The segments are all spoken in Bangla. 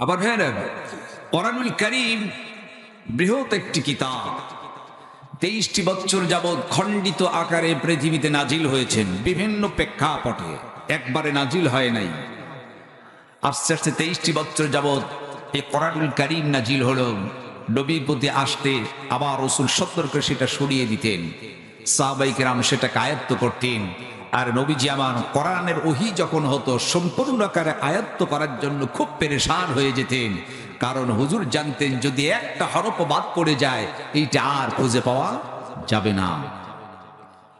আবার ভাইরা, কোরআনুল কারীম বৃহৎ একটি কিতাব। 23টি বছর যাবৎ খণ্ডিত আকারে পৃথিবীতে নাজিল হয়েছেন বিভিন্ন প্রেক্ষাপটে, একবারে নাজিল হয় নাই। আস্তে আস্তে 23টি বছর যাবৎ এই কোরআনুল কারীম নাজিল হলো। নবীর প্রতি আসতে আবার রাসূল সতর্ক সেটা সরিয়ে দিতেন, সাহাবায়ে কেরাম সেটাকে আয়ত্ত করতেন। আর নবীজি আমার কোরআনের ওহী যখন হতো সম্পূর্ণ আকারে আয়ত্ত করার জন্য খুব পেরেশান হয়ে যেতেন, কারণ হুজুর জানতেন যদি একটা হরফ বাদ পড়ে যায় এইটা আর খুঁজে পাওয়া যাবে না।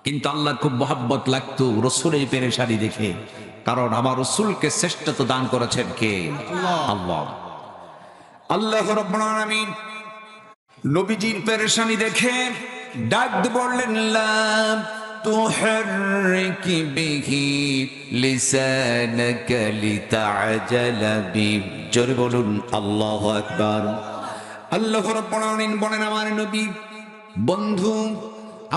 কিন্তু আল্লাহ খুব মহব্বত লাগতো রাসূলের পেরেশানি দেখে, কারণ আমার রাসূলকে শ্রেষ্ঠত্ব দান করেছেন কে? আল্লাহ। আল্লাহ রাব্বুল আলামিন নবীজির পেরেশানি দেখে ডাক দিয়ে বললেন, লা তুহাররিক বিহি লিসানাকা লিতাআজালা বি। জোরে বলুন আল্লাহু আকবার। আল্লাহ রাব্বুল আলামিন বলেন, আমার নবী বন্ধু,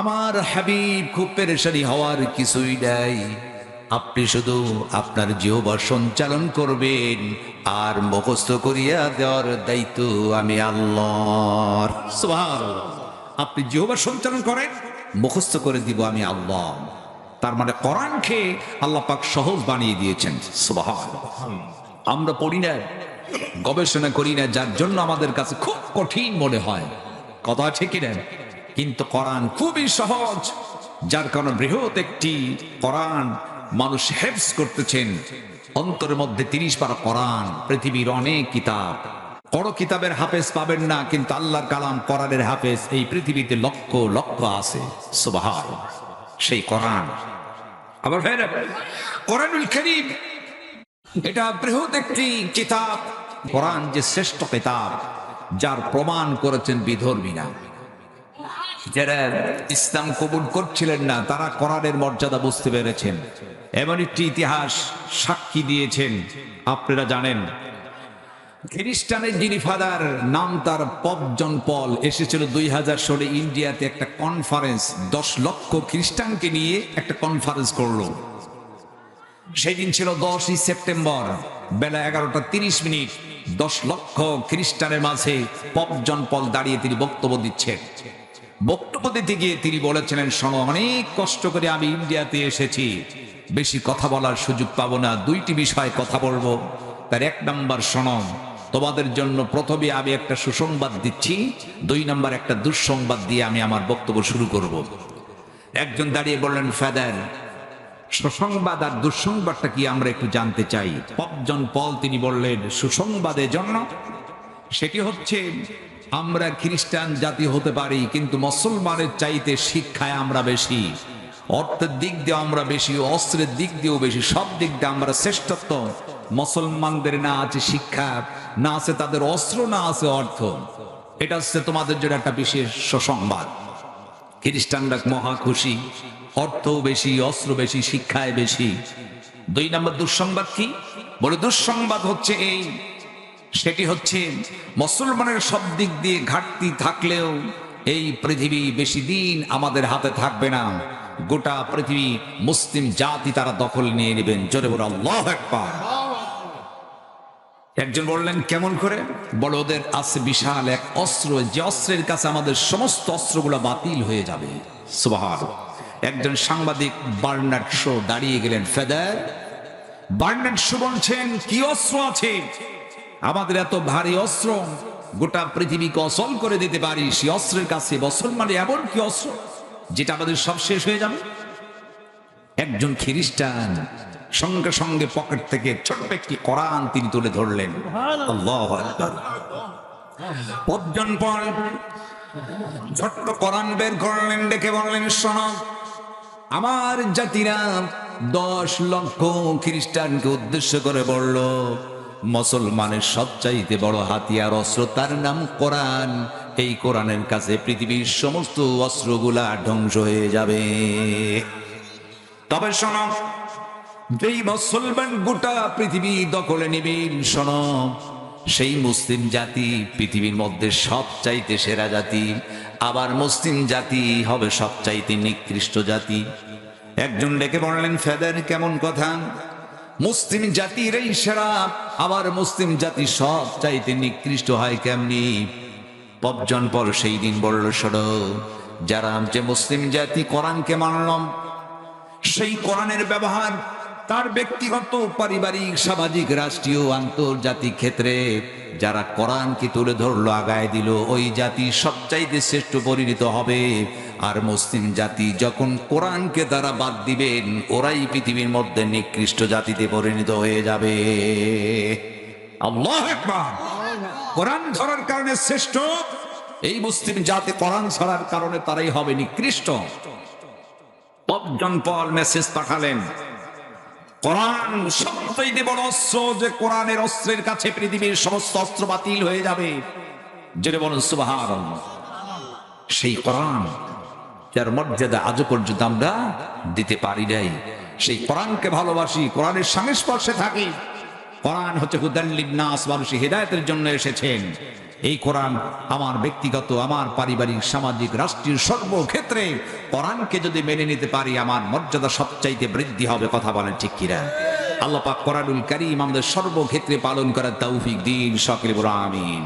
আমার হাবিব খুব পেরেশানি হওয়ার কিছুই নাই। আপনি শুধু আপনার জিহ্বা সঞ্চালন করবেন, আর মুখস্থ করিয়া দেওয়ার দায়িত্ব আমি আল্লাহর। সুবহানাল্লাহ। আপনি জিহ্বা সঞ্চালন করেন, মুখস্থ করে দিব আমি আল্লাহ। তার মানে কোরআনকে আল্লাহ পাক সহজ বানিয়ে দিয়েছেন। সুবহানাল্লাহ। আমরা পড়ি না, গবেষণা করি না, যার জন্য আমাদের কাছে খুব কঠিন মনে হয়। কথা ঠিক কিনা? কিন্তু কোরআন খুবই সহজ, যার কারণে বৃহৎ একটি কোরআন মানুষ হেফজ করতেছেন। অন্তরের মধ্যে 30 পারা কোরআন। পৃথিবীর অনেক কিতাব, বড় কিতাবের হাফেজ পাবেন না, কিন্তু আল্লাহর কালাম কোরআনের হাফেজ এই পৃথিবীতে লক্ষ লক্ষ আছে। সুবহানাল্লাহ। সেই কোরআন। আবার ভাইরা, কোরআনুল কারীম এটা বৃহৎ একটি কিতাব। কোরআন যে শ্রেষ্ঠ কিতাব, যার প্রমাণ করেছেন বিধর্মীরা। যারা ইসলাম কবুল করছিলেন না, তারা কোরআনের মর্যাদা বুঝতে পেরেছেন। এমন একটি ইতিহাস সাক্ষী দিয়েছেন। আপনারা জানেন, খ্রিস্টানের যিনি ফাদার, নাম তার পপ জন পল, এসেছিল 2000 সালে ইন্ডিয়াতে একটা কনফারেন্স। 10 লক্ষ খ্রিস্টানকে নিয়ে একটা কনফারেন্স করলো। সেদিন ছিল 10ই সেপ্টেম্বর, বেলা 11:30। 10 লক্ষ খ্রিস্টানের মাঝে পপ জন পল দাঁড়িয়ে তিনি বক্তব্য দিচ্ছেন। বক্তব্য দিতে গিয়ে তিনি বলেছিলেন, শোনো, অনেক কষ্ট করে আমি ইন্ডিয়াতে এসেছি, বেশি কথা বলার সুযোগ পাবো না, 2টি বিষয় কথা বলবো। তার 1 নাম্বার, শোনো, তোমাদের জন্য প্রথমে আমি একটা সুসংবাদ দিচ্ছি, 2 নাম্বার একটা দুঃসংবাদ দিয়ে আমি আমার বক্তব্য শুরু করব। একজন দাঁড়িয়ে বললেন, ফাদার, সুসংবাদ আর দুঃসংবাদটা কি আমরা একটু জানতে চাই। পপ জন পল তিনি বললেন, সুসংবাদের জন্য সেটি হচ্ছে, আমরা খ্রিস্টান জাতি হতে পারি, কিন্তু মুসলমানের চাইতে শিক্ষায় আমরা বেশি, অর্থের দিক দিয়ে আমরা বেশি, অস্ত্রের দিক দিয়েও বেশি, সব দিক দিয়ে আমরা শ্রেষ্ঠত্ব। মুসলমানদের না আছে শিক্ষা, না আছে তাদের অস্ত্র, না আছে অর্থ। এটা হচ্ছে তোমাদের জন্য একটা বিশেষ সুসংবাদ। খ্রিস্টানরা মহা খুশি, অর্থও বেশি, অস্ত্র বেশি, শিক্ষায় বেশি। 2 নম্বর দুঃসংবাদ কি? বলে, দুঃসংবাদ হচ্ছে এই, সেটি হচ্ছে মুসলমানের সব দিক দিয়ে ঘাটতি থাকলেও এই পৃথিবী বেশি দিন আমাদের হাতে থাকবে না, গোটা পৃথিবী মুসলিম জাতি তারা দখল নিয়ে নেবেন। জোরে বলে আল্লাহু আকবার। একজন বললেন, কেমন করে? বলে, ওদের আছে বিশাল এক অস্ত্র, যে অস্ত্রের কাছে আমাদের সমস্ত অস্ত্রগুলো বাতিল হয়ে যাবে। সুবহানাল্লাহ। একজন সাংবাদিক বার্নার্ড শো দাঁড়িয়ে গেলেন, ফাদার, বার্নার্ড শো বলছেন, কি অস্ত্র আছে? আমাদের এত ভারী অস্ত্র, গোটা পৃথিবীকে অচল করে দিতে পারি, সেই অস্ত্রের কাছে মুসলমানের এমন কি অস্ত্র যেটা আমাদের সব শেষ হয়ে যাবে? একজন খ্রিস্টান সঙ্গে সঙ্গে পকেট থেকে ছোট্ট একটি কোরআন তিনি তুলে ধরলেন। আল্লাহু আকবার। পজন পল ছোট্ট কোরআন বের করলেন, ডেকে বললেন, শোনো, আমার জাতিরা 10 লক্ষ খ্রিস্টানকে উদ্দেশ্য করে বলল, মুসলমানের সবচাইতে বড় হাতিয়ার অস্ত্র, তার নাম কোরআন। এই কোরআনের কাছে পৃথিবীর সমস্ত অস্ত্রগুলা ধ্বংস হয়ে যাবে। তবে শোনো, যেই মুসলমান গোটা পৃথিবী দখলে নেবেন, শোনো, সেই মুসলিম জাতি পৃথিবীর মধ্যে সবচাইতে সেরা জাতি, আবার মুসলিম জাতি হবে সবচাইতে নিকৃষ্ট জাতি। একজন ডেকে বললেন, ফাদার, কেমন কথা? মুসলিম জাতির এই সেরা, আবার মুসলিম জাতি সব চাইতে নিকৃষ্ট হয় কেমনি? পবজন পর সেই দিন বলল, শোনো, যারা যে মুসলিম জাতি কোরআনকে মানলাম, সেই কোরআনের ব্যবহার তার ব্যক্তিগত, পারিবারিক, সামাজিক, রাষ্ট্রীয়, আন্তর্জাতিক ক্ষেত্রে যারা কোরআনকে তুলে ধরলো, আগায় দিল, ওই জাতি সবচাইতে শ্রেষ্ঠ পরিণত হবে। আর মুসলিম জাতি যখন কোরআনকে তারা বাদ দিবেন, ওরাই পৃথিবীর মধ্যে নিকৃষ্ট জাতিতে পরিণত হয়ে যাবে। আল্লাহু আকবার। কোরআন ধরার কারণে শ্রেষ্ঠ এই মুসলিম জাতি, কোরআন ছাড়ার কারণে তারাই হবে নিকৃষ্ট। পবজন পল মেসেজ পাঠালেন, কোরআন সবচাইতে বড় অস্ত্র, যে কোরআনের অস্ত্রের কাছে পৃথিবীর সমস্ত অস্ত্র বাতিল হয়ে যাবে। জেনে বলুন সুবহানাল্লাহ। সেই কোরআন যার মর্যাদা আজও পর্যন্ত আমরা দিতে পারি নাই, সেই কোরআনকে ভালোবাসি, কোরআনের সংস্পর্শে থাকি। কোরআন হচ্ছে হুদান লিন্নাস, মানুষের হেদায়েতের জন্য এসেছেন। এই কোরআন আমার ব্যক্তিগত, আমার পারিবারিক, সামাজিক, রাষ্ট্রীয় সর্বক্ষেত্রে কোরআনকে যদি মেনে নিতে পারি, আমার মর্যাদা সবচাইতে বৃদ্ধি হবে। কথা বলেন ঠিক কিনা? আল্লাহ পাক কোরআনুল কারীম আমাদের সর্বক্ষেত্রে পালন করার তৌফিক দিন। সকলে বলুন আমিন।